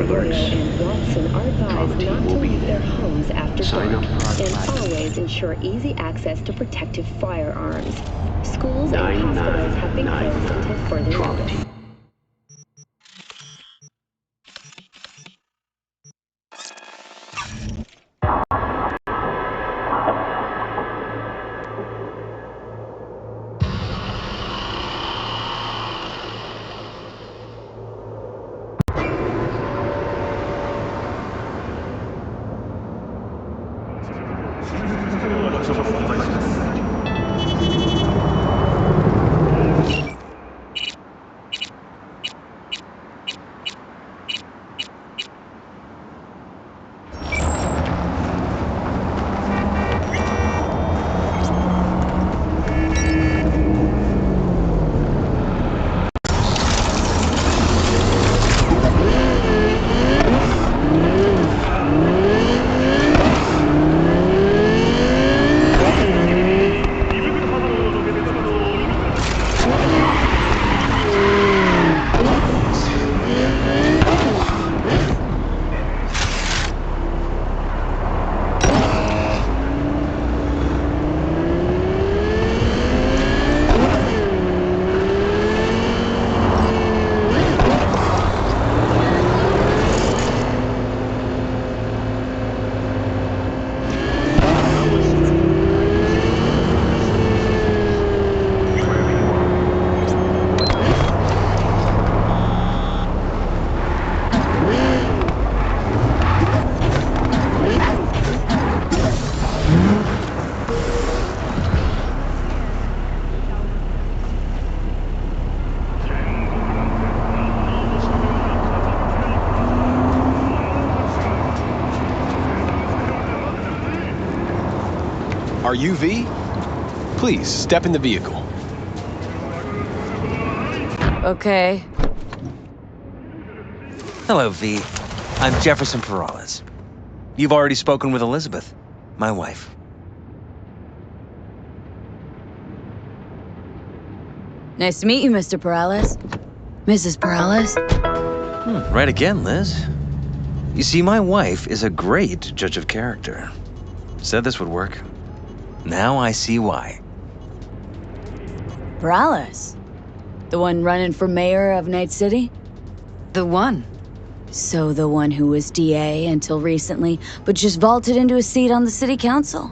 alerts. and Watson are Trauma advised team not to will be leave their there. homes after Sign dark, up for our and classes. always ensure easy access to protective firearms. Schools and hospitals have been closed until further Trauma notice. team. Are you V? Please, step in the vehicle. Okay. Hello, V. I'm Jefferson Perales. You've already spoken with Elizabeth, my wife. Nice to meet you, Mr. Perales. Mrs. Perales? Right again, Liz. You see, my wife is a great judge of character. Said this would work. Now I see why. Perales? The one running for mayor of Night City? The one. So the one who was DA until recently, but just vaulted into a seat on the city council?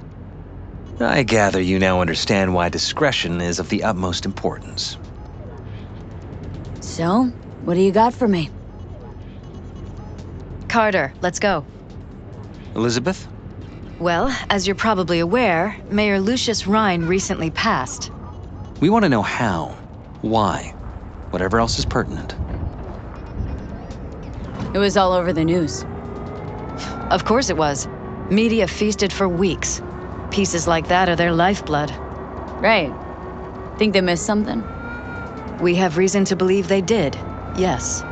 I gather you now understand why discretion is of the utmost importance. So, what do you got for me? Carter, let's go. Elizabeth? Well, as you're probably aware, Mayor Lucius Rhine recently passed. We want to know how, why, whatever else is pertinent. It was all over the news. Of course it was. Media feasted for weeks. Pieces like that are their lifeblood. Right. Think they missed something? We have reason to believe they did, yes.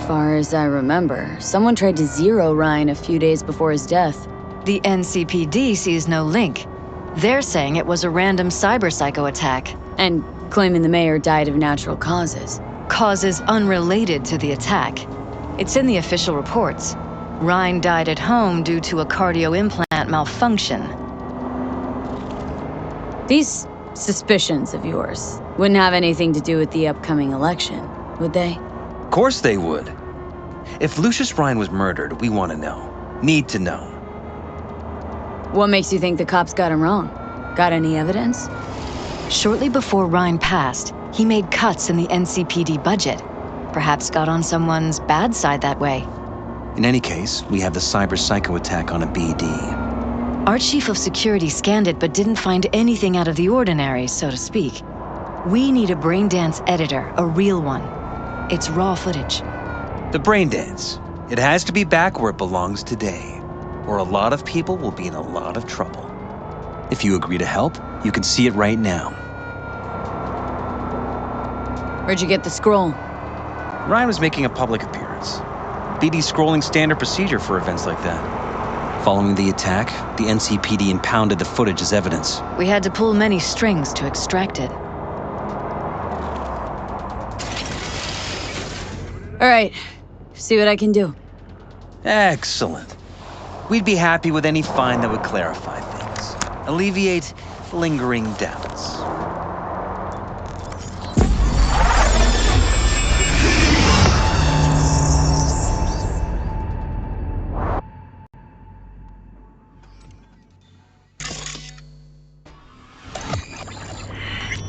Far as I remember, someone tried to zero Ryan a few days before his death. The NCPD sees no link. They're saying it was a random cyber-psycho attack. And claiming the mayor died of natural causes. Causes unrelated to the attack. It's in the official reports. Rhine died at home due to a cardio implant malfunction. These suspicions of yours wouldn't have anything to do with the upcoming election, would they? Of course they would. If Lucius Rhine was murdered, we want to know. Need to know. What makes you think the cops got him wrong? Got any evidence? Shortly before Rhine passed, he made cuts in the NCPD budget. Perhaps got on someone's bad side that way. In any case, we have the cyber psycho attack on a BD. Our chief of security scanned it but didn't find anything out of the ordinary, so to speak. We need a braindance editor, a real one. It's raw footage. The brain dance. It has to be back where it belongs today, or a lot of people will be in a lot of trouble. If you agree to help, you can see it right now. Where'd you get the scroll? Ryan was making a public appearance. BD scrolling standard procedure for events like that. Following the attack, the NCPD impounded the footage as evidence. We had to pull many strings to extract it. All right, see what I can do. Excellent. We'd be happy with any find that would clarify things, alleviate lingering doubts.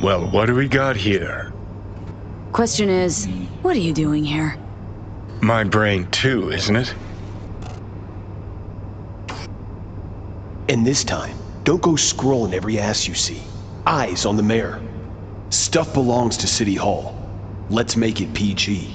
Well, what do we got here? Question is, what are you doing here? My brain too, isn't it? And this time, don't go scrolling every ass you see. Eyes on the mayor. Stuff belongs to City Hall. Let's make it PG.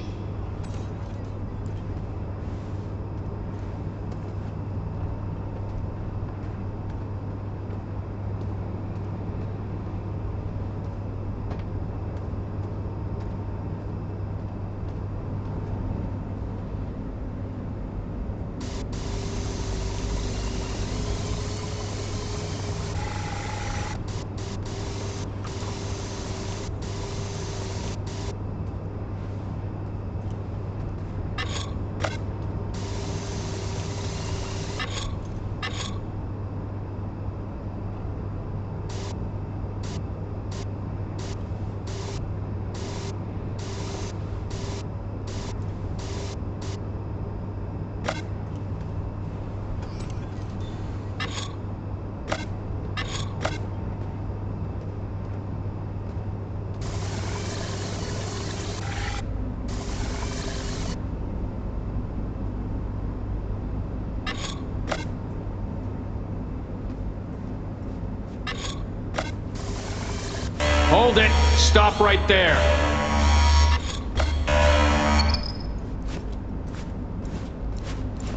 Hold it! Stop right there!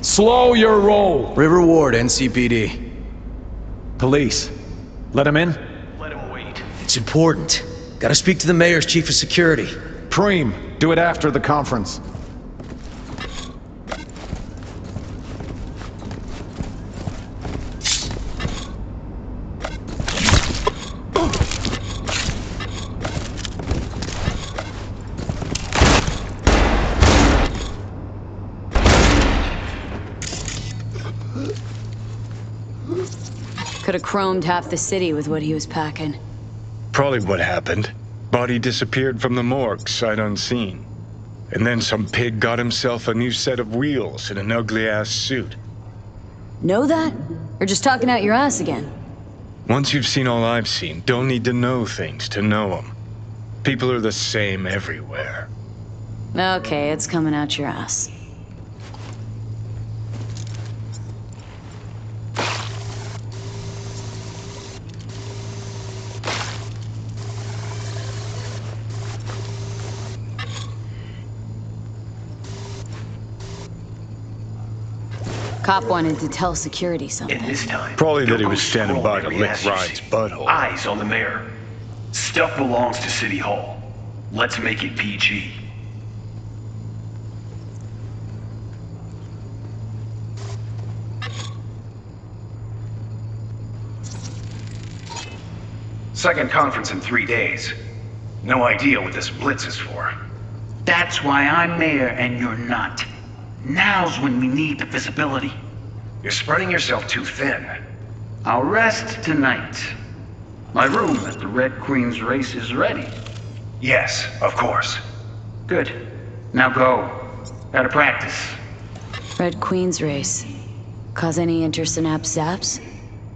Slow your roll! River Ward, NCPD. Police. Let him in? Let him wait. It's important. Gotta speak to the mayor's chief of security. Preem, do it after the conference. Could have chromed half the city with what he was packing. Probably what happened. Body disappeared from the morgue, sight unseen. And then some pig got himself a new set of wheels and an ugly-ass suit. Know that? Or just talking out your ass again? Once you've seen all I've seen, don't need to know things to know them. People are the same everywhere. Okay, it's coming out your ass. Cop wanted to tell security something. And this time, Probably that don't he go was standing scrolling by to every lick ass you Ryan's see. butthole. Eyes on the mayor. Stuff belongs to City Hall. Let's make it PG. Second conference in 3 days. No idea what this blitz is for. That's why I'm mayor and you're not. Now's when we need the visibility. You're spreading yourself too thin. I'll rest tonight. My room at the Red Queen's race is ready. Yes, of course. Good. Now go. Gotta practice. Red Queen's race. Cause any interest in App Zaps?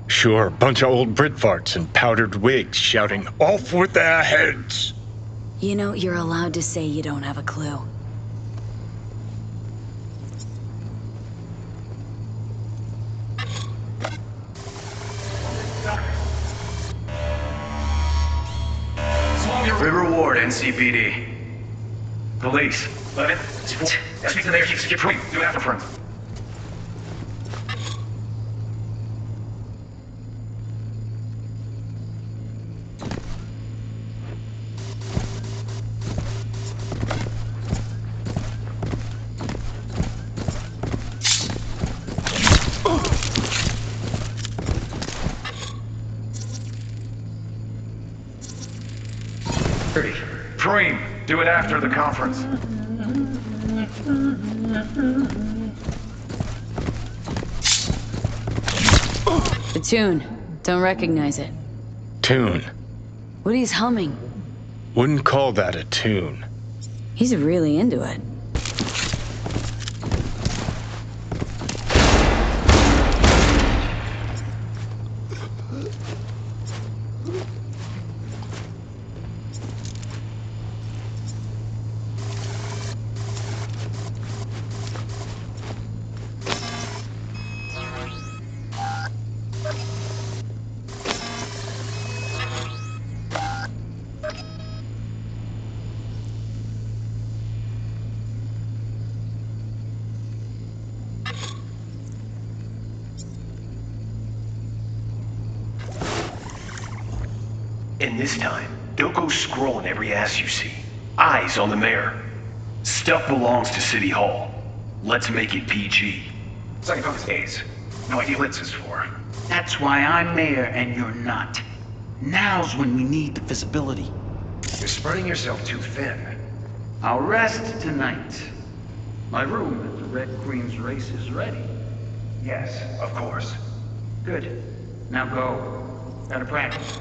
Sure, bunch of old Brit farts in powdered wigs shouting, "Off with their heads!" You know, you're allowed to say you don't have a clue. River Ward, NCPD. Police. Let it. Speak to the mayor. Keep free. Do it after front. Preem, do it after the conference. The tune. Don't recognize it. Tune. What he's humming. Wouldn't call that a tune. He's really into it. And this time, don't go scrolling every ass you see. Eyes on the mayor. Stuff belongs to City Hall. Let's make it PG. Cyberpunk days. No idea what this is for. That's why I'm mayor and you're not. Now's when we need the visibility. You're spreading yourself too thin. I'll rest tonight. My room at the Red Queen's race is ready. Yes, of course. Good. Now go. Gotta practice.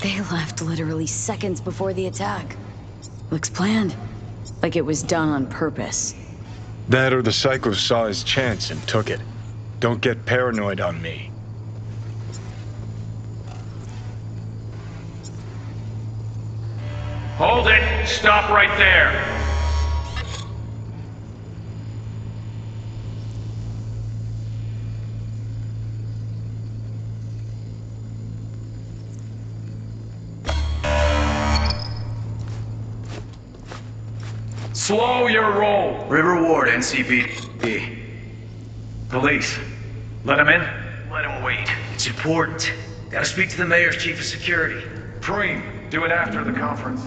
They left literally seconds before the attack. Looks planned. Like it was done on purpose. That or the psycho saw his chance and took it. Don't get paranoid on me. Hold it! Stop right there! Slow your roll! River Ward, NCPD. Police. Let him in. Let him wait. It's important. Gotta speak to the mayor's chief of security. Preem, do it after the conference.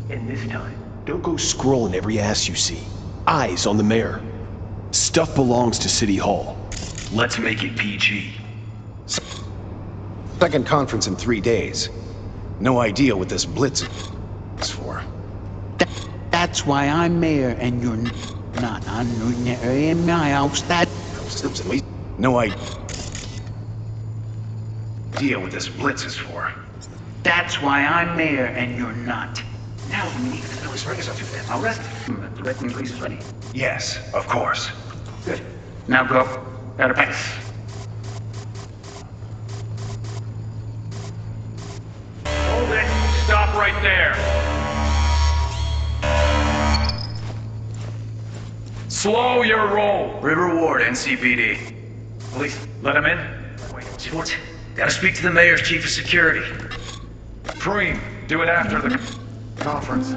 And this time, don't go scrolling every ass you see. Eyes on the mayor. Stuff belongs to City Hall. Let's make it PG. Second conference in 3 days. No idea what this blitz is for. That's why I'm mayor and you're not. I'm in my house. No idea what this blitz is for. That's why I'm mayor and you're not. Now's when we need to bring us up to that. I'll rest. The Red Queen's race is ready. Yes, of course. Good. Now go. Gotta practice. Hold it! Stop right there! Slow your roll. River Ward, NCPD. Please, let him in. What? Gotta speak to the mayor's chief of security. Preem, do it after the conference.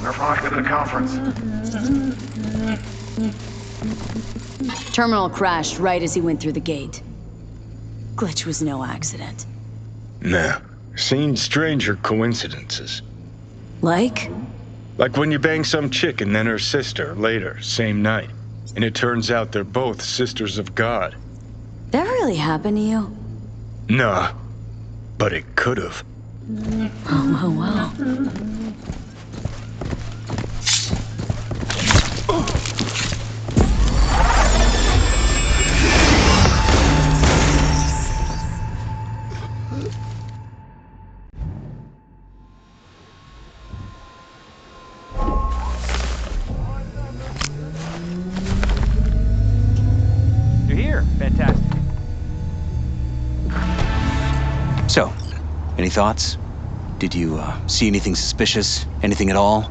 They're back at the conference. Terminal crashed right as he went through the gate. Glitch was no accident. Nah, seen stranger coincidences. Like? Like when you bang some chick and then her sister later, same night. And it turns out they're both sisters of God. That really happened to you? Nah, but it could've. Oh, wow. You're here. Fantastic. So, any thoughts? Did you see anything suspicious? Anything at all?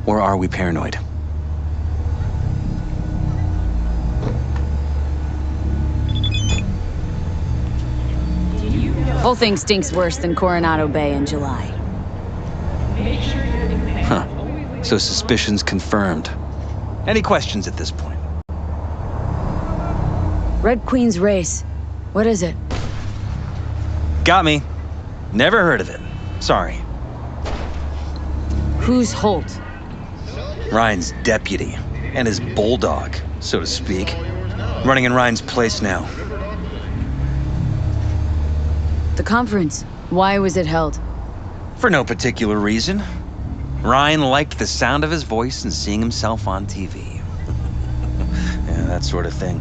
Or are we paranoid? Whole thing stinks worse than Coronado Bay in July. Huh. So suspicions confirmed. Any questions at this point? Red Queen's race. What is it? Got me. Never heard of it. Sorry. Who's Holt? Ryan's deputy. And his bulldog, so to speak. Running in Ryan's place now. The conference. Why was it held? For no particular reason. Ryan liked the sound of his voice and seeing himself on TV. Yeah, that sort of thing.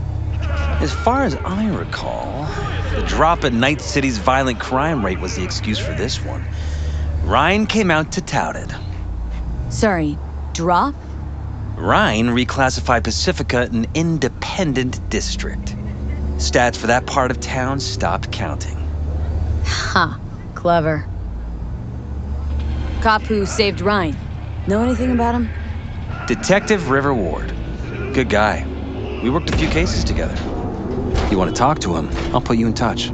As far as I recall, the drop in Night City's violent crime rate was the excuse for this one. Ryan came out to tout it. Sorry, drop? Ryan reclassified Pacifica an independent district. Stats for that part of town stopped counting. Ha, clever. Cop who saved Ryan. Know anything about him? Detective River Ward. Good guy. We worked a few cases together. You want to talk to him, I'll put you in touch.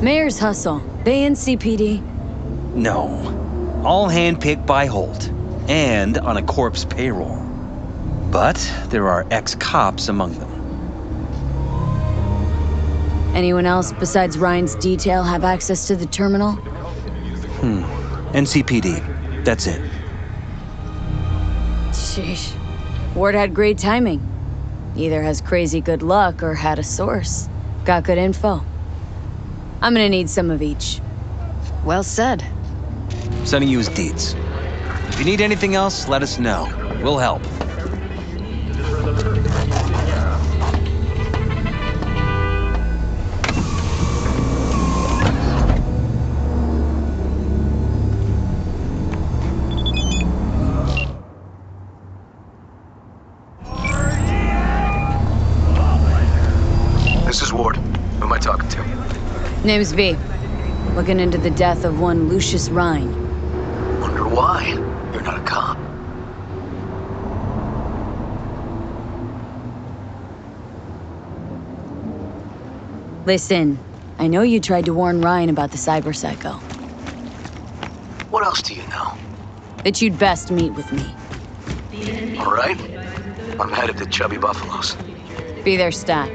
Mayor's hustle. They in CPD? No. All handpicked by Holt. And on a corpse payroll. But there are ex-cops among them. Anyone else besides Ryan's detail have access to the terminal? NCPD. That's it. Sheesh. Ward had great timing. Either has crazy good luck or had a source. Got good info. I'm gonna need some of each. Well said. Sending you his deeds. If you need anything else, let us know. We'll help. This is Ward. Who am I talking to? Name's V. Looking into the death of one Lucius Rhine. Wonder why? You're not a cop. Listen, I know you tried to warn Ryan about the cyber psycho. What else do you know? That you'd best meet with me. All right. I'm headed to Chubby Buffalo's. Be there, stat.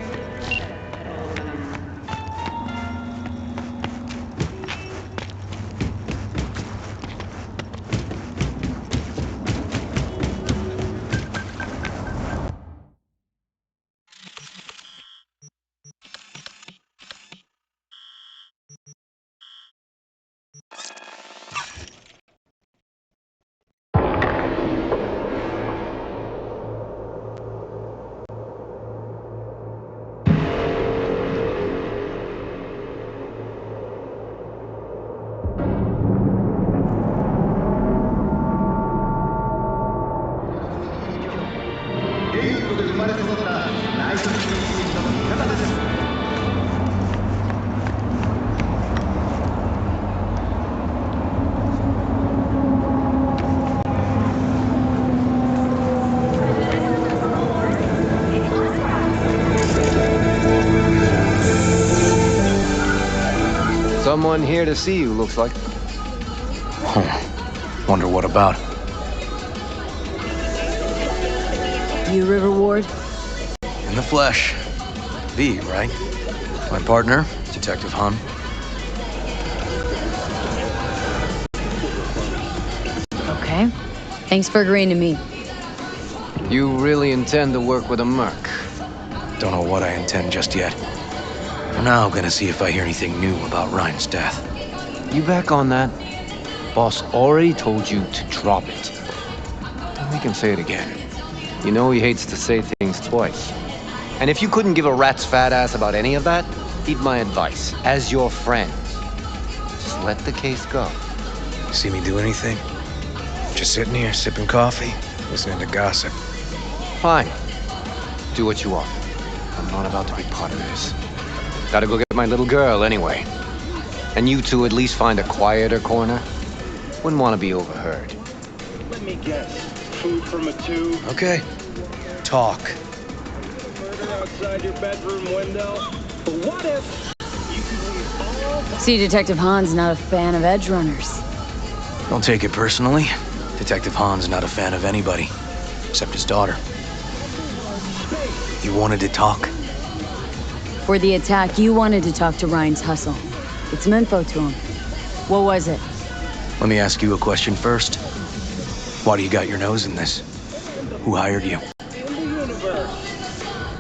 Someone here to see you, looks like. Wonder what about? You River Ward? In the flesh. V, right? My partner, Detective Hun. Okay. Thanks for agreeing to meet. You really intend to work with a merc? Don't know what I intend just yet. For now, gonna see if I hear anything new about Ryan's death. You back on that? Boss already told you to drop it. Don't make him say it again. You know he hates to say things twice. And if you couldn't give a rat's fat ass about any of that, heed my advice. As your friend, just let the case go. See me do anything? Just sitting here, sipping coffee, listening to gossip. Fine. Do what you want. I'm not about to be part of this. Gotta go get my little girl anyway. And you two at least find a quieter corner. Wouldn't want to be overheard. Let me guess. Food from a tube? Okay. Talk. Murder outside your bedroom window? But what if you could leave all the... See, Detective Han's not a fan of edge runners. Don't take it personally. Detective Han's not a fan of anybody, except his daughter. You wanted to talk? For the attack, you wanted to talk to Ryan's hustle. Get some info to him. What was it? Let me ask you a question first. Why do you got your nose in this? Who hired you?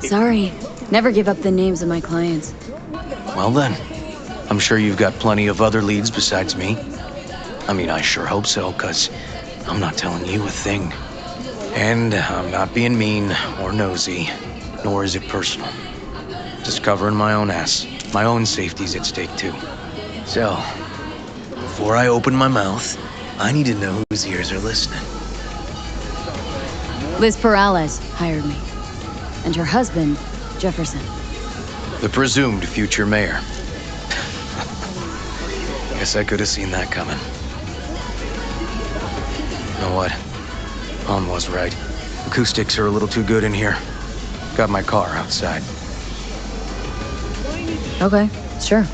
Sorry. Never give up the names of my clients. Well then, I'm sure you've got plenty of other leads besides me. I mean, I sure hope so, 'cause I'm not telling you a thing. And I'm not being mean or nosy, nor is it personal. Just covering my own ass. My own safety's at stake too. So, before I open my mouth, I need to know whose ears are listening. Liz Perales hired me. And her husband, Jefferson. The presumed future mayor. Guess I could have seen that coming. You know what? Han was right. Acoustics are a little too good in here. Got my car outside. Okay, sure.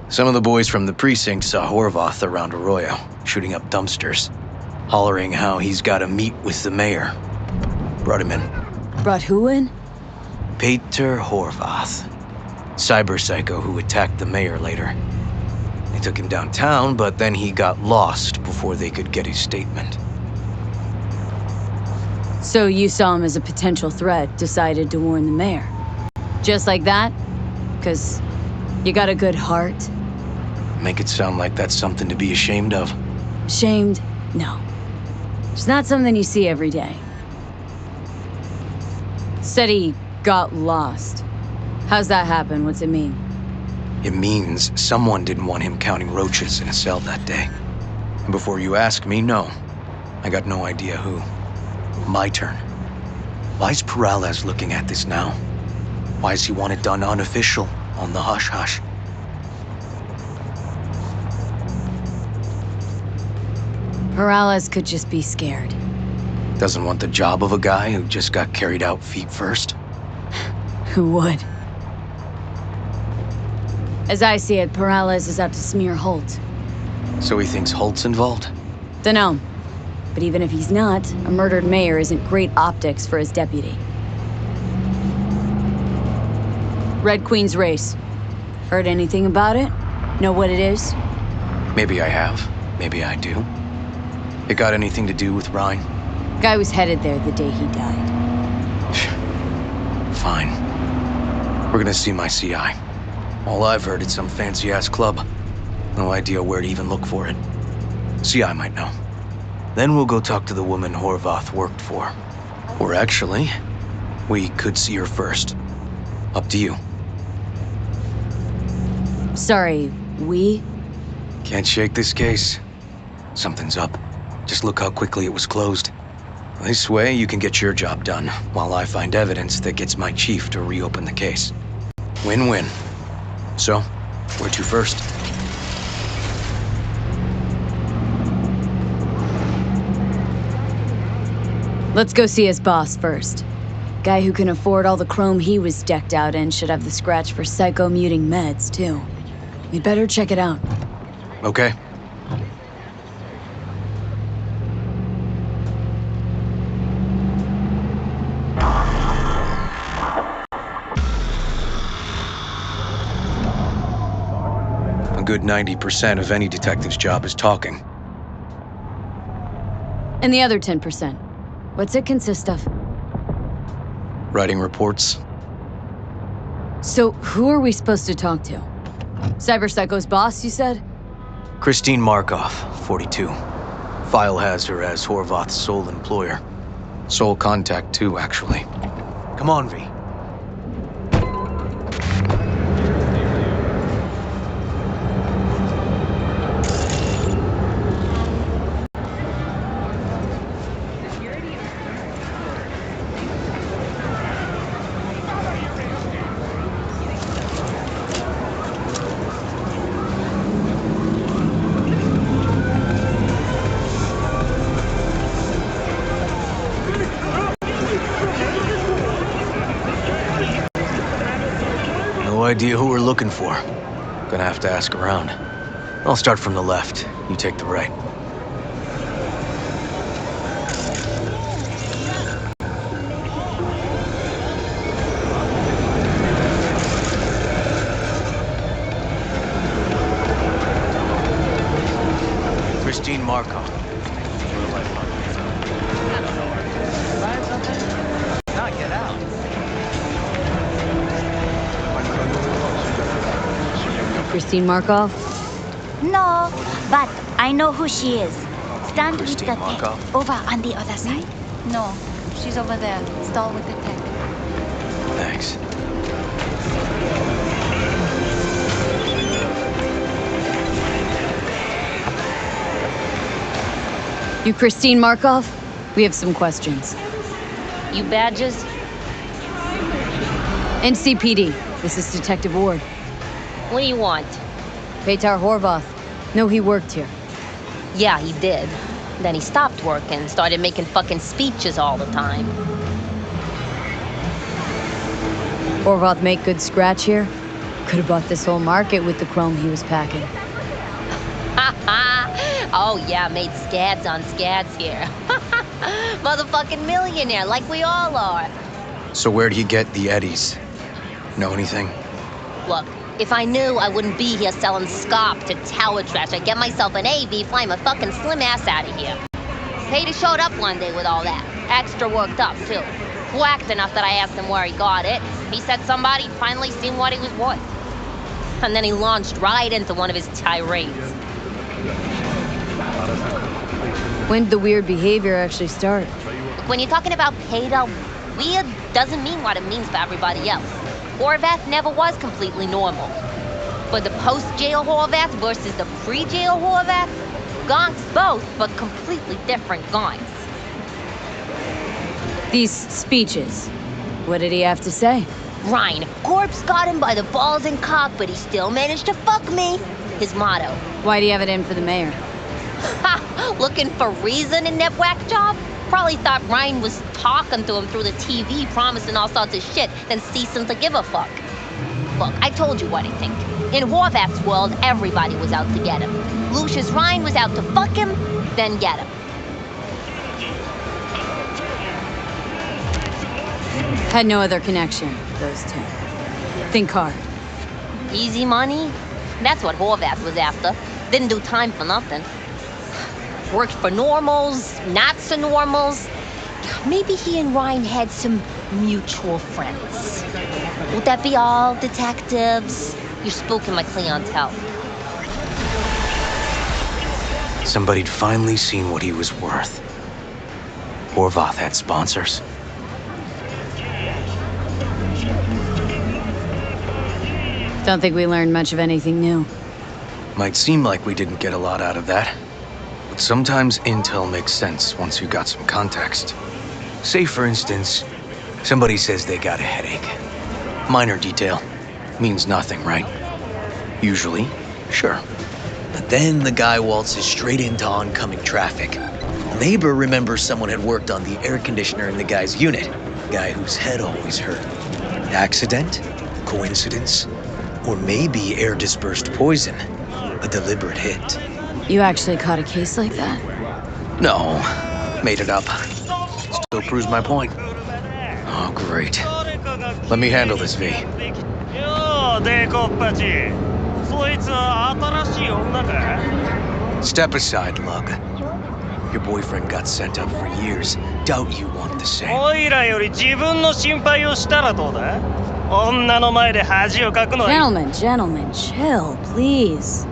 Some of the boys from the precinct saw Horvath around Arroyo, shooting up dumpsters, hollering how he's got to meet with the mayor. Brought him in. Brought who in? Peter Horvath. Cyber psycho who attacked the mayor later. They took him downtown, but then he got lost before they could get his statement. So you saw him as a potential threat, decided to warn the mayor. Just like that? 'Cause you got a good heart? Make it sound like that's something to be ashamed of. Shamed? No. It's not something you see every day. Said he Got lost. How's that happen? What's it mean? It means someone didn't want him counting roaches in a cell that day. And before you ask me, no. I got no idea who. My turn. Why's Peralez looking at this now? Why does he want it done unofficial, on the hush-hush? Peralez could just be scared. Doesn't want the job of a guy who just got carried out feet first? Who would? As I see it, Peralez is out to smear Holt. So he thinks Holt's involved? Dunno. But even if he's not, a murdered mayor isn't great optics for his deputy. Red Queen's race. Heard anything about it? Know what it is? Maybe I have. Maybe I do. It got anything to do with Ryan? Guy was headed there the day he died. Fine. We're gonna see my CI. All I've heard is some fancy-ass club. No idea where to even look for it. CI might know. Then we'll go talk to the woman Horvath worked for. Or actually, we could see her first. Up to you. Sorry, we? Can't shake this case. Something's up. Just look how quickly it was closed. This way, you can get your job done, while I find evidence that gets my chief to reopen the case. Win-win. So, where to first? Let's go see his boss first. Guy who can afford all the chrome he was decked out in should have the scratch for psycho-muting meds, too. We'd better check it out. Okay. A good 90% of any detective's job is talking. And the other 10%? What's it consist of? Writing reports. So, who are we supposed to talk to? Cyber Psycho's boss, you said? Christine Markov, 42. File has her as Horvath's sole employer. Sole contact, too, actually. Come on, V. No idea who we're looking for. Gonna have to ask around. I'll start from the left. You take the right. Christine Markov. Get out. Christine Markov? No, but I know who she is. Stand with Christine the tech. Markov? Over on the other side. No, she's over there. Stall with the tech. Thanks. You Christine Markov? We have some questions. You badges? NCPD. This is Detective Ward. What do you want? Petar Horvath. No, he worked here. Yeah, he did. Then he stopped working, started making fucking speeches all the time. Horvath make good scratch here? Could have bought this whole market with the chrome he was packing. Oh yeah, made scads on scads here. Motherfucking millionaire, like we all are. So where'd he get the eddies? Know anything? Look, if I knew, I wouldn't be here selling scop to tower trash. I'd get myself an AV, fly my fucking slim ass out of here. Peter showed up one day with all that. Extra worked up, too. Whacked enough that I asked him where he got it. He said somebody'd finally seen what he was worth. And then he launched right into one of his tirades. When did the weird behavior actually start? When you're talking about Peter, weird doesn't mean what it means for everybody else. Horvath never was completely normal. For the post-jail Horvath versus the pre-jail Horvath, gonks both, but completely different gonks. These speeches, what did he have to say? Ryan, corpse got him by the balls and cock, but he still managed to fuck me. His motto. Why'd he have it in for the mayor? Ha! Looking for reason in that whack job? Probably thought Ryan was talking to him through the TV, promising all sorts of shit, then ceasing to give a fuck. Look, I told you what I think. In Horvath's world, everybody was out to get him. Lucius Ryan was out to fuck him, then get him. Had no other connection, those two. Think hard. Easy money? That's what Horvath was after. Didn't do time for nothing. Worked for normals, not so normals. Maybe he and Ryan had some mutual friends. Would that be all, detectives? You're spooking my clientele. Somebody'd finally seen what he was worth. Horvath had sponsors. Don't think we learned much of anything new. Might seem like we didn't get a lot out of that. But sometimes intel makes sense once you got some context. Say, for instance, somebody says they got a headache. Minor detail. Means nothing, right? Usually, sure. But then the guy waltzes straight into oncoming traffic. A neighbor remembers someone had worked on the air conditioner in the guy's unit. Guy whose head always hurt. Accident? Coincidence? Or maybe air-dispersed poison. A deliberate hit. You actually caught a case like that? No, made it up. Still proves my point. Oh, great. Let me handle this, V. Step aside, Lug. Your boyfriend got sent up for years. Doubt you want the same. Gentlemen, chill, please.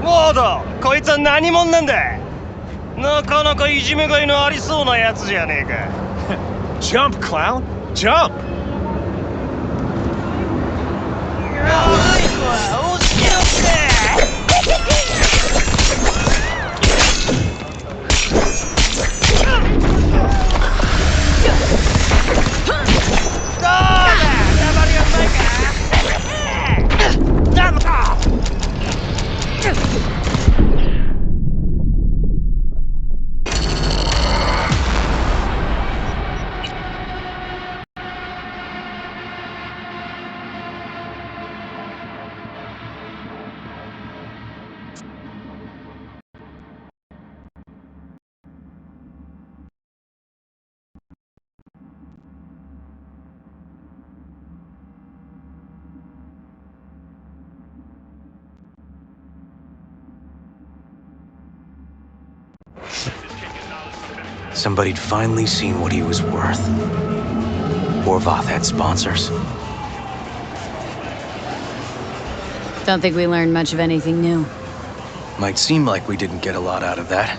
モード、こいつは何者なんだ。なかなかいじめがいのありそうなやつじゃねえか。Jump, clown! Jump! Somebody'd finally seen what he was worth. Horvath had sponsors. Don't think we learned much of anything new. Might seem like we didn't get a lot out of that.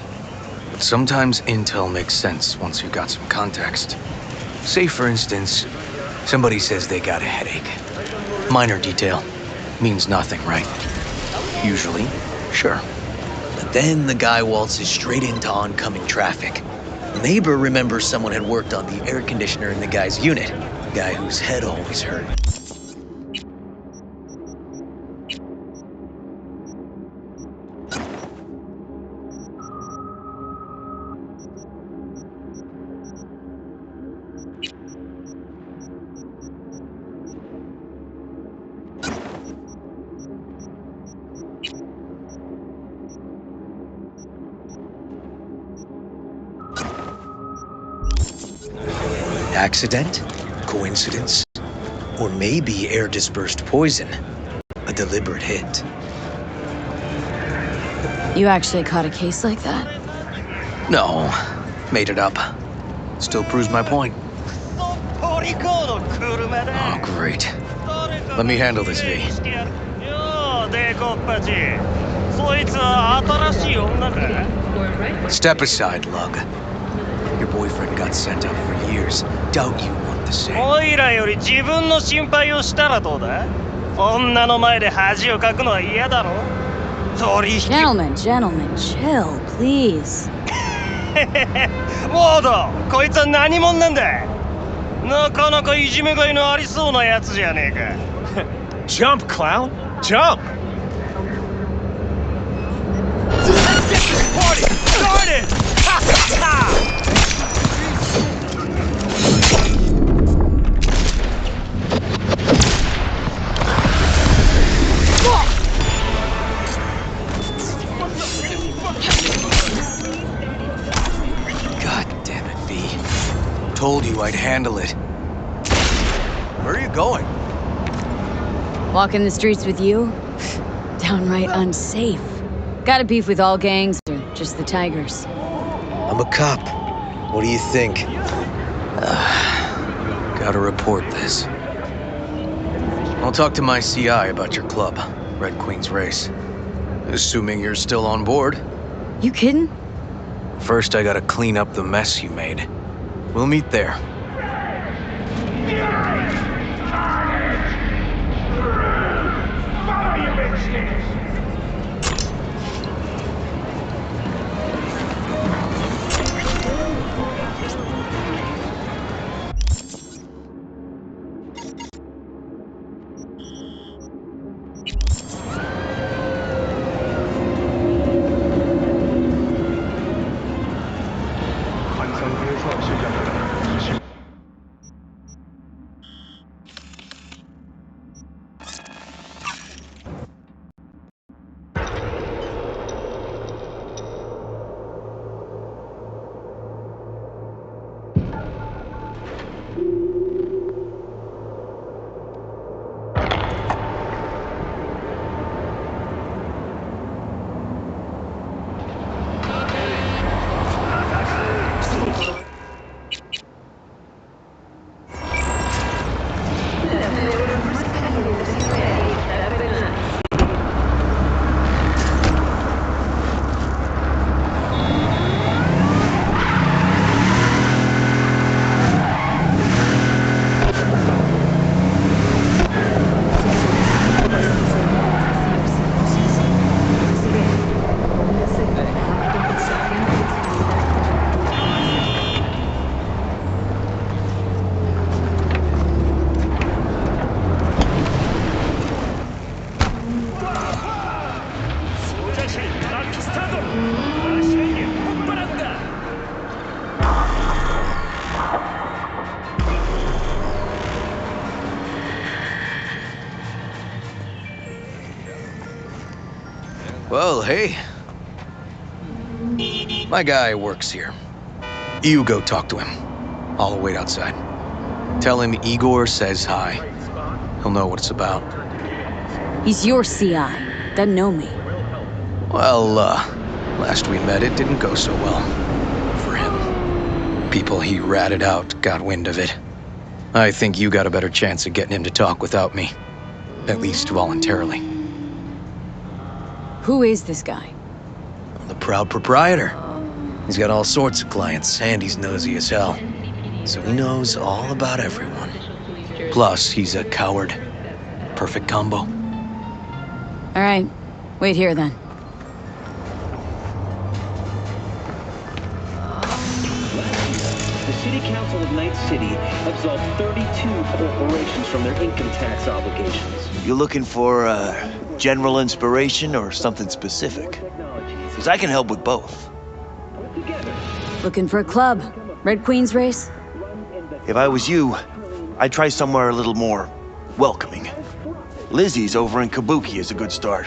But sometimes intel makes sense once you got some context. Say, for instance, somebody says they got a headache. Minor detail. Means nothing, right? Usually, sure. But then the guy waltzes straight into oncoming traffic. A neighbor remembers someone had worked on the air conditioner in the guy's unit. Guy whose head always hurt. Accident? Coincidence? Or maybe air-dispersed poison. A deliberate hit. You actually caught a case like that? No, made it up. Still proves my point. Oh, great. Let me handle this, V. Step aside, Lug. Your boyfriend got sent out for years. Doubt you want the same. おいらより自分の心配をしたらどうだ？女の前で恥をかくのは嫌だろ？取引。Gentlemen, chill, please. ウォード、こいつは何者なんだ？なかなかいじめがいのありそうなやつじゃねえか。Jump, clown! Jump! Let's get this party started! Ha ha! God damn it, V. Told you I'd handle it. Where are you going? Walking the streets with you? Downright unsafe. Got a beef with all gangs or just the Tigers? I'm a cop. What do you think? Gotta report this. I'll talk to my CI about your club, Red Queen's Race. Assuming you're still on board. You kidding? First, I gotta clean up the mess you made. We'll meet there. Well, hey. My guy works here. You go talk to him. I'll wait outside. Tell him Igor says hi. He'll know what it's about. He's your CI. Doesn't know me. Well, last we met, it didn't go so well. For him. People he ratted out got wind of it. I think you got a better chance of getting him to talk without me. At least voluntarily. Who is this guy? The proud proprietor. He's got all sorts of clients, and he's nosy as hell. So he knows all about everyone. Plus, he's a coward. Perfect combo. All right. Wait here, then. The City Council of Night City absolved 32 corporations from their income tax obligations. You looking for general inspiration or something specific? Because I can help with both. Looking for a club? Red Queen's Race? If I was you, I'd try somewhere a little more welcoming. Lizzie's over in Kabuki is a good start.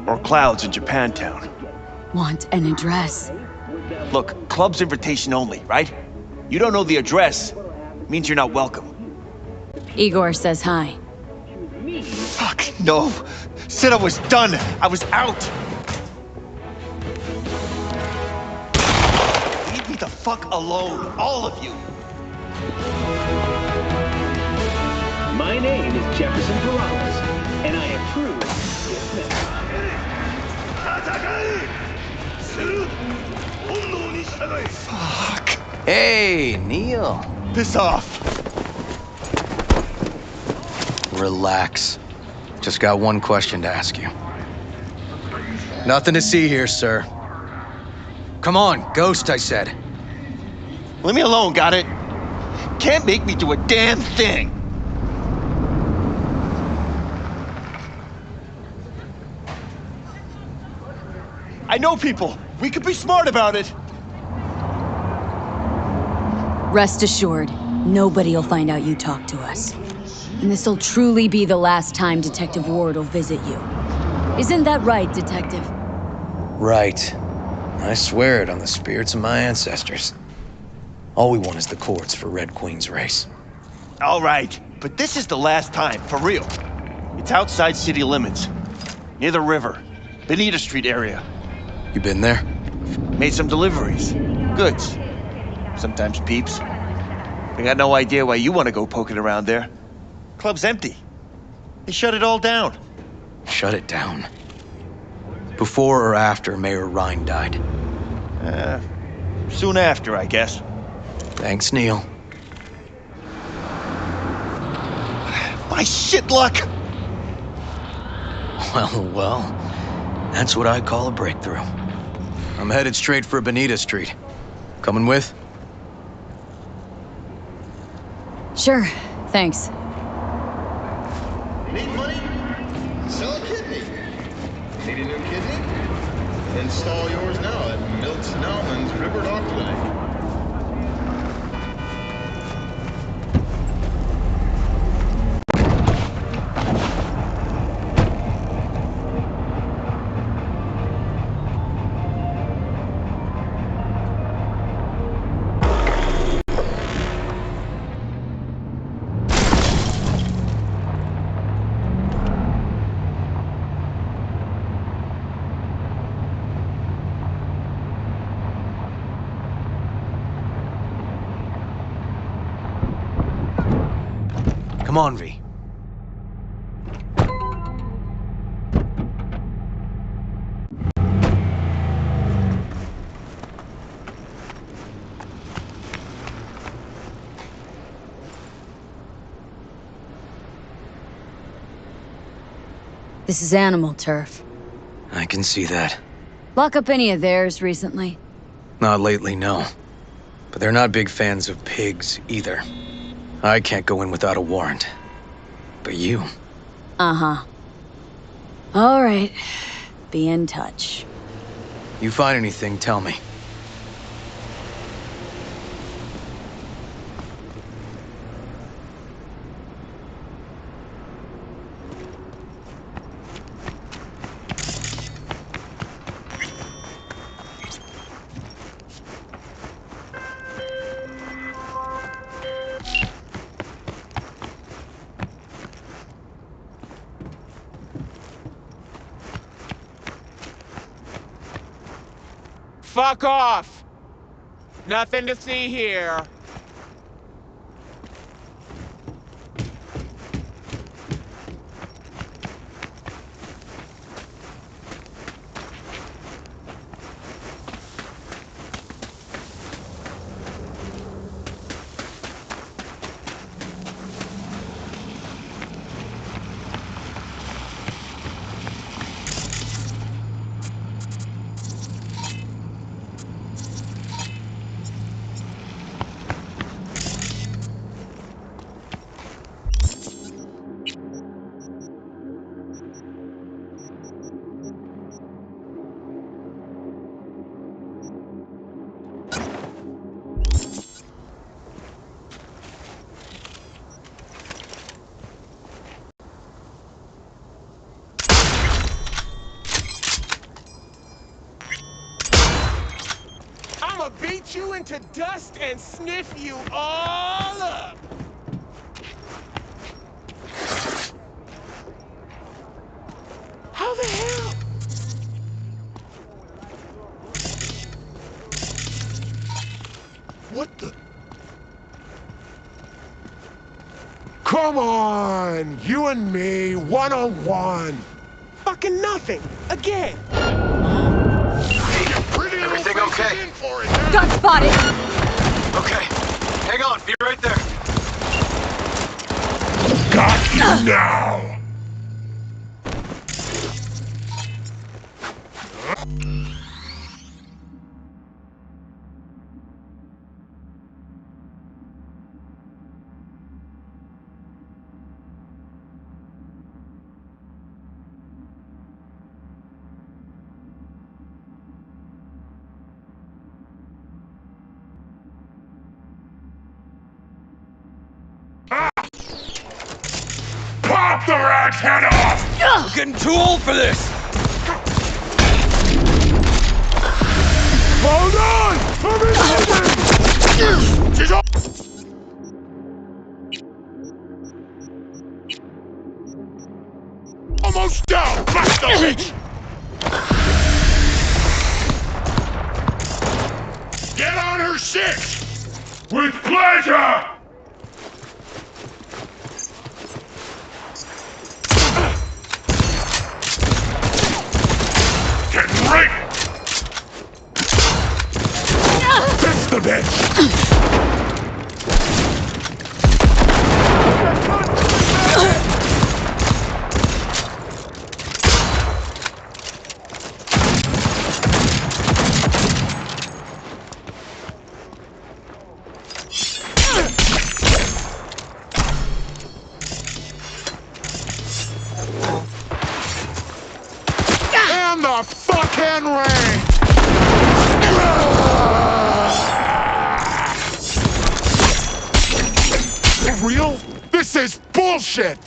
Or Cloud's in Japantown. Want an address? Look, club's invitation only, right? You don't know the address, means you're not welcome. Igor says hi. Fuck, no. Said I was done. I was out. Leave me the fuck alone, all of you. My name is Jefferson Perales, and I approve this message. Fuck. Hey, Neil. Piss off. Relax. Just got one question to ask you. Nothing to see here, sir. Come on, Ghost, I said. Leave me alone, got it? Can't make me do a damn thing. I know people. We could be smart about it. Rest assured, nobody will find out you talked to us. And this'll truly be the last time Detective Ward will visit you. Isn't that right, Detective? Right. I swear it on the spirits of my ancestors. All we want is the courts for Red Queen's race. All right, but this is the last time, for real. It's outside city limits, near the river, Bonita Street area. You been there? Made some deliveries, goods, sometimes peeps. I got no idea why you want to go poking around there. Club's empty. They shut it all down. Shut it down. Before or after Mayor Rhine died? Soon after, I guess. Thanks, Neil. My shit luck! Well, that's what I call a breakthrough. I'm headed straight for Bonita Street. Coming with? Sure, thanks. Need money? Sell a kidney. Need a new kidney? Install yours now at Milt Nauman's River Dock Clinic. Come on, V. This is animal turf. I can see that. Lock up any of theirs recently? Not lately, no. But they're not big fans of pigs, either. I can't go in without a warrant. But you... Uh-huh. All right. Be in touch. You find anything, tell me. Fuck off! Nothing to see here. I'ma beat you into dust and sniff you all up! How the hell? What the? Come on! You and me, one-on-one! Fucking nothing! Again! Everything okay? Got spotted! Hang on, be right there. Got you now! Pop the rat's head off! We're getting too old for this! Hold on! She's all... Almost down! Blast the bitch! Get on her 6! With pleasure! Right! That's the bitch! And the fucking rain! For real? This is bullshit!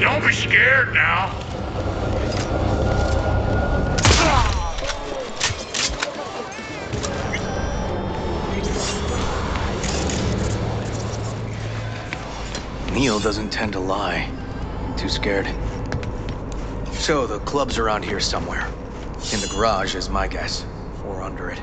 Don't be scared now. Neil doesn't tend to lie. Too scared. So the club's around here somewhere. In the garage is my guess. Or under it.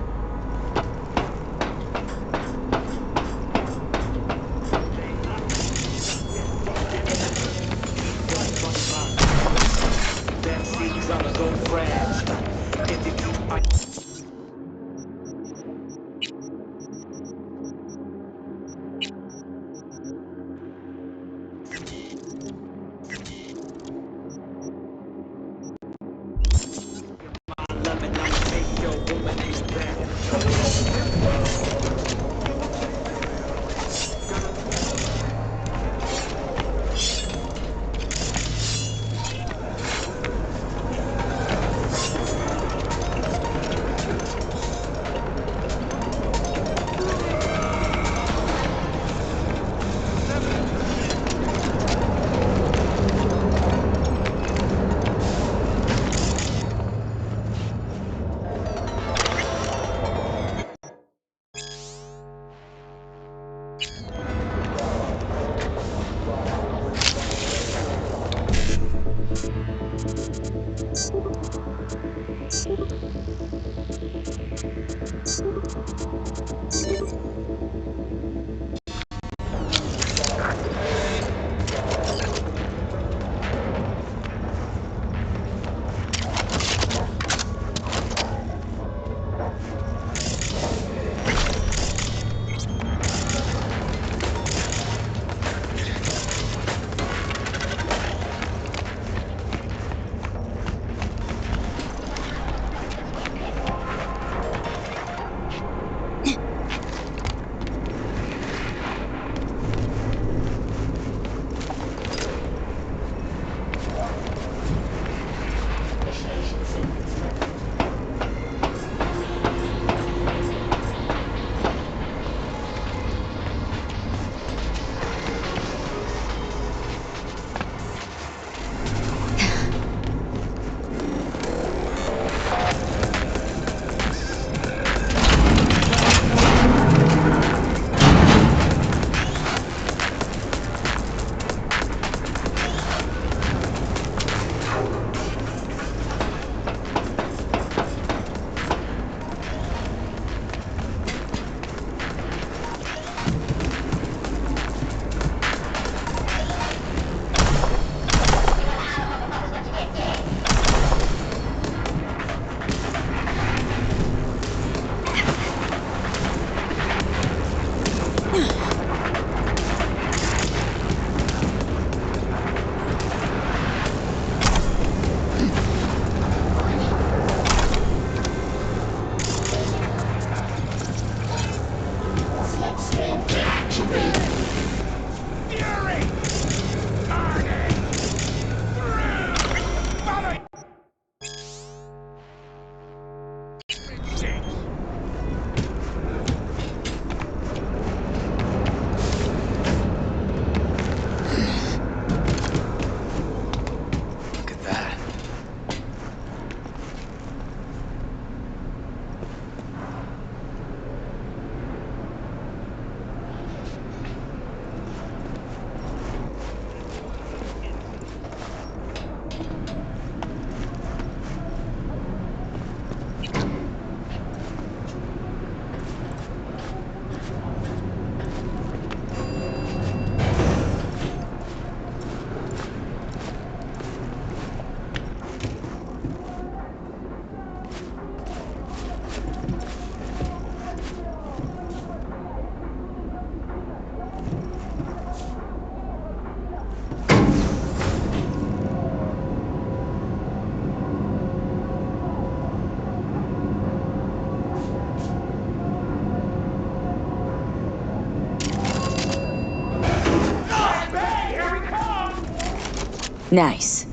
Nice.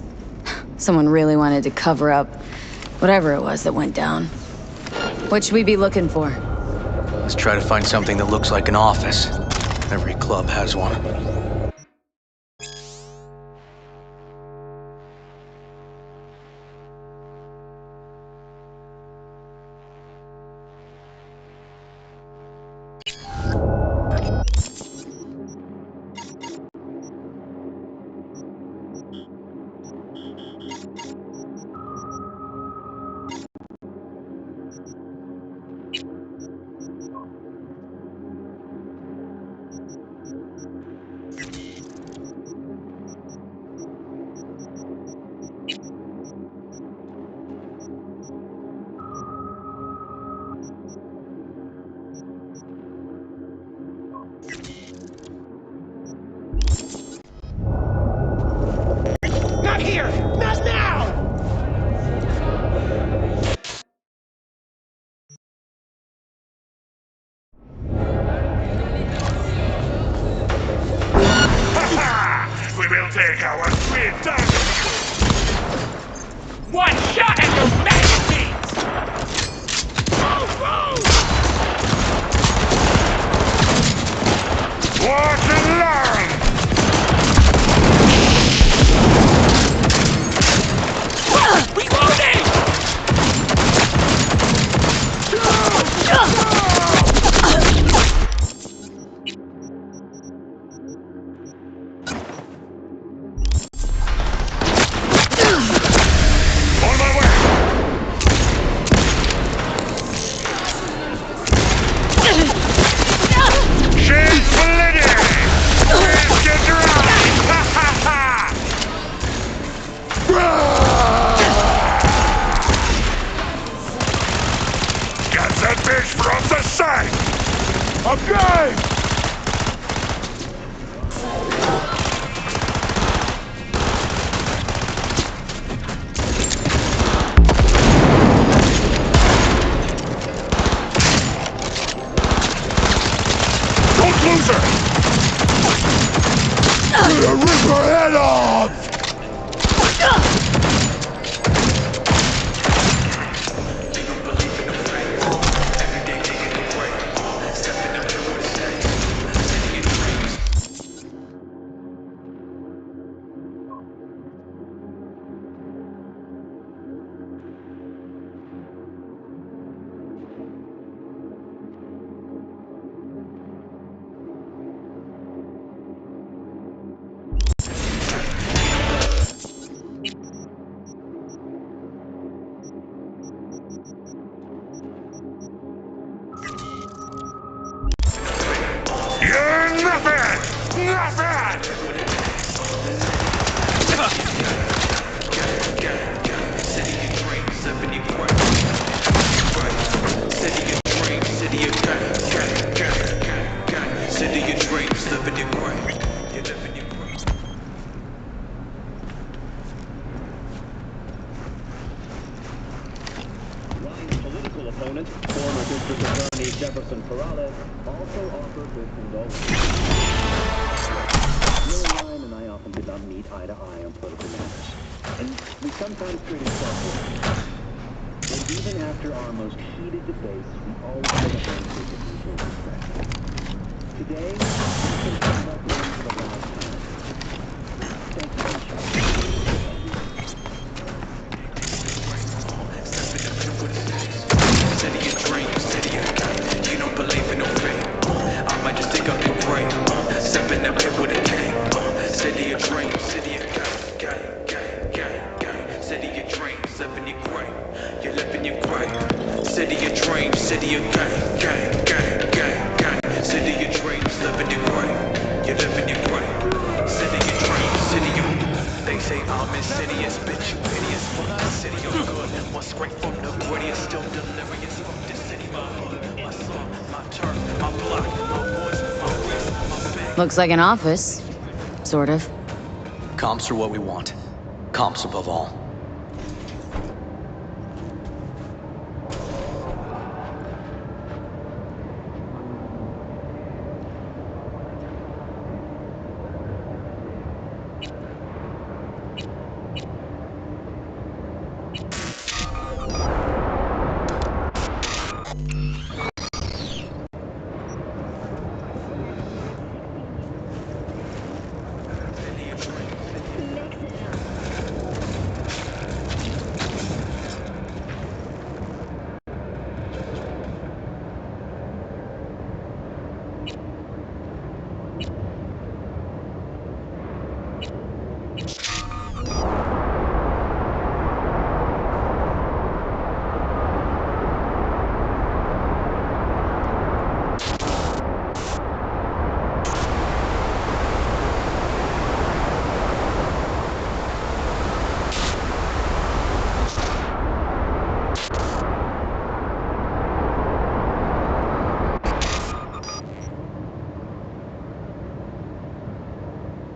Someone really wanted to cover up whatever it was that went down. What should we be looking for? Let's try to find something that looks like an office. Every club has one. Not here! Not now! We will take our sweet time. One shot at your magazines! Move, move! Watch and learn! Reloading! On my way! She's bleeding! Please get dry! Ha ha ha! Get that bitch from the side! Okay! Don't lose her! Gonna rip her head off! You're nothing! Nothing! City of dreams, living in gray. You're living in gray. Ryan's political opponent, former District Attorney Jefferson Perales, also offered his condolences. Ryan and I often did not meet eye to eye on political matters, and we sometimes traded softly. And even after our most heated debates, we always had a handshake of mutual respect. Today, we can come up with for the last time. Thank you. City of dreams, city of game. You don't believe in no fate. I might just dig up and pray. Step in that pit with a cane. City of dreams, city of gang. City of dreams, living in gray. You're living in gray. City of dreams, city of gang. City of dreams, living in gray. You're living in gray. City of dreams, city of. They say I'm insidious, bitch, you idiots. Fuck the city of good. What's great from the grittiest, still delirious. Fuck this city, my hood, my song, my turf, my block, my voice, my wrist, my back. Looks like an office. Sort of. Comps are what we want. Comps above all.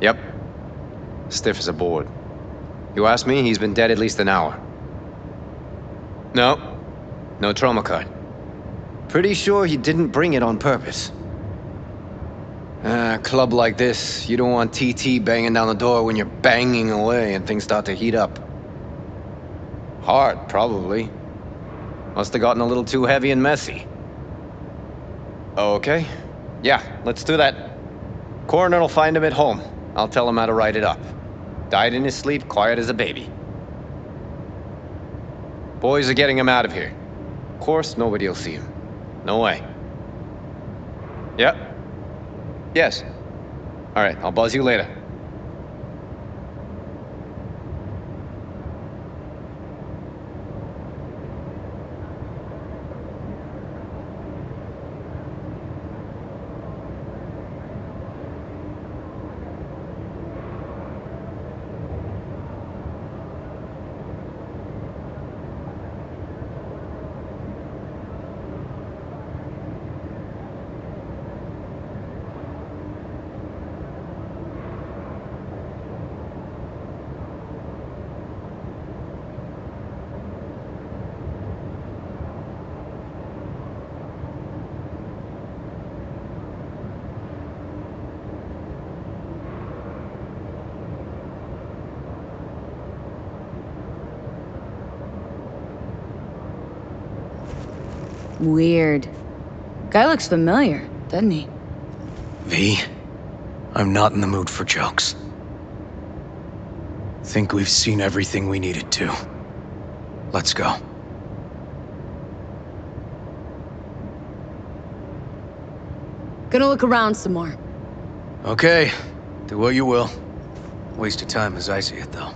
Yep. Stiff as a board. You ask me, he's been dead at least an hour. No trauma card. Pretty sure he didn't bring it on purpose. A club like this, you don't want TT banging down the door when you're banging away and things start to heat up. Hard, probably. Must have gotten a little too heavy and messy. Okay. Yeah, let's do that. Coroner'll find him at home. I'll tell him how to write it up. Died in his sleep, quiet as a baby. Boys are getting him out of here. Of course, nobody'll see him. No way. Yep. Yes. All right, I'll buzz you later. Weird. Guy looks familiar, doesn't he? V, I'm not in the mood for jokes. Think we've seen everything we needed to. Let's go. Gonna look around some more. Okay, do what you will. Waste of time as I see it, though.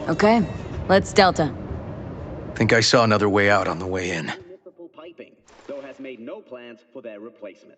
Okay, let's Delta. Think I saw another way out on the way in. Municipal piping, though has made no plans for their replacement.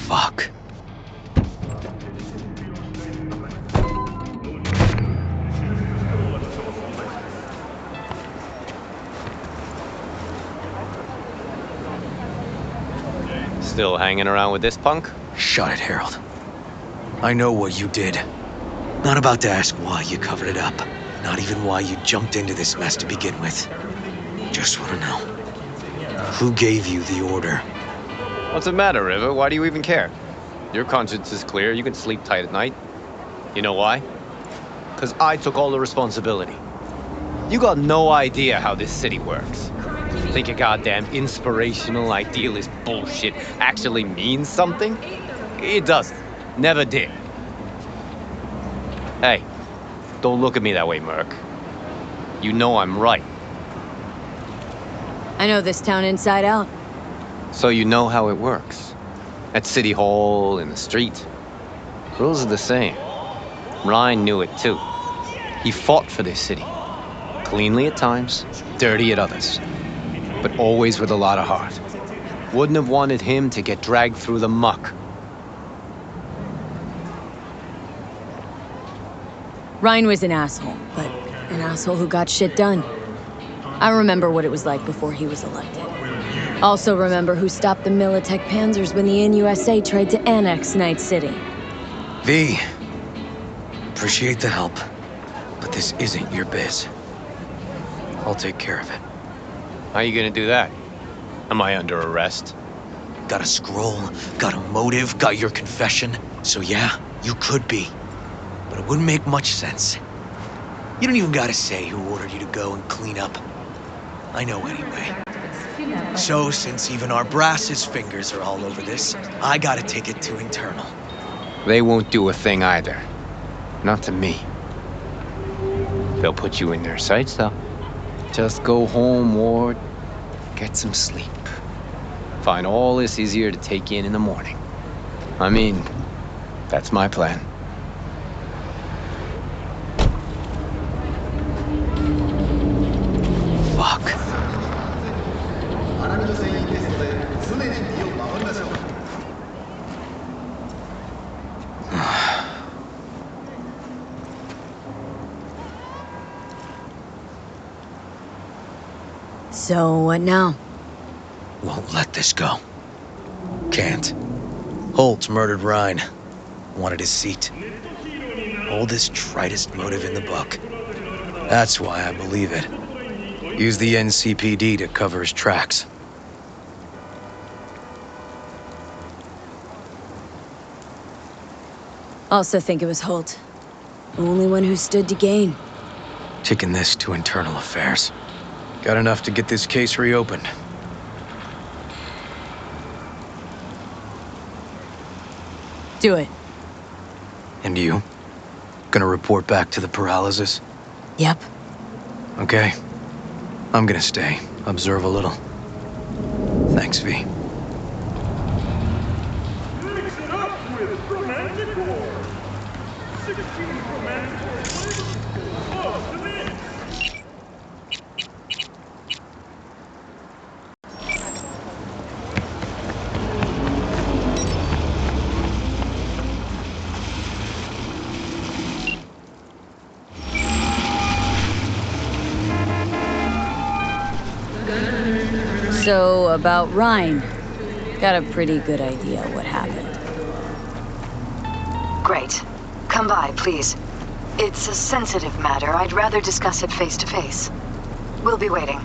Fuck. Still hanging around with this punk? Shut it, Harold. I know what you did. Not about to ask why you covered it up. Not even why you jumped into this mess to begin with. Just want to know. Who gave you the order? What's the matter, River? Why do you even care? Your conscience is clear. You can sleep tight at night. You know why? Because I took all the responsibility. You got no idea how this city works. Think your goddamn inspirational, idealist bullshit actually means something? It doesn't. Never did. Hey, don't look at me that way, Merc. You know I'm right. I know this town inside out. So you know how it works. At City Hall, in the street. Rules are the same. Ryan knew it too. He fought for this city. Cleanly at times, dirty at others. But always with a lot of heart. Wouldn't have wanted him to get dragged through the muck. Ryan was an asshole, but an asshole who got shit done. I remember what it was like before he was elected. Also remember who stopped the Militech Panzers when the NUSA tried to annex Night City. V, appreciate the help, but this isn't your biz. I'll take care of it. How you gonna do that? Am I under arrest? Got a scroll, got a motive, got your confession. So yeah, you could be. But it wouldn't make much sense. You don't even gotta say who ordered you to go and clean up. I know anyway. So, since even our brass's fingers are all over this, I gotta take it to internal. They won't do a thing either. Not to me. They'll put you in their sights, though. Just go home, Ward. Get some sleep. Find all this easier to take in the morning. I mean, that's my plan. Fuck. So, what now? Won't let this go. Can't. Holtz murdered Ryan. Wanted his seat. Oldest, tritest motive in the book. That's why I believe it. Use the NCPD to cover his tracks. Also think it was Holt. The only one who stood to gain. Taking this to internal affairs. Got enough to get this case reopened. Do it. And you? Gonna report back to the paralysis? Yep. Okay. I'm gonna stay. Observe a little. Thanks, V. Mix it up with romantic war. 16 romantic war flavors. Oh, the mix. So, about Ryan. Got a pretty good idea what happened. Great. Come by, please. It's a sensitive matter. I'd rather discuss it face to face. We'll be waiting.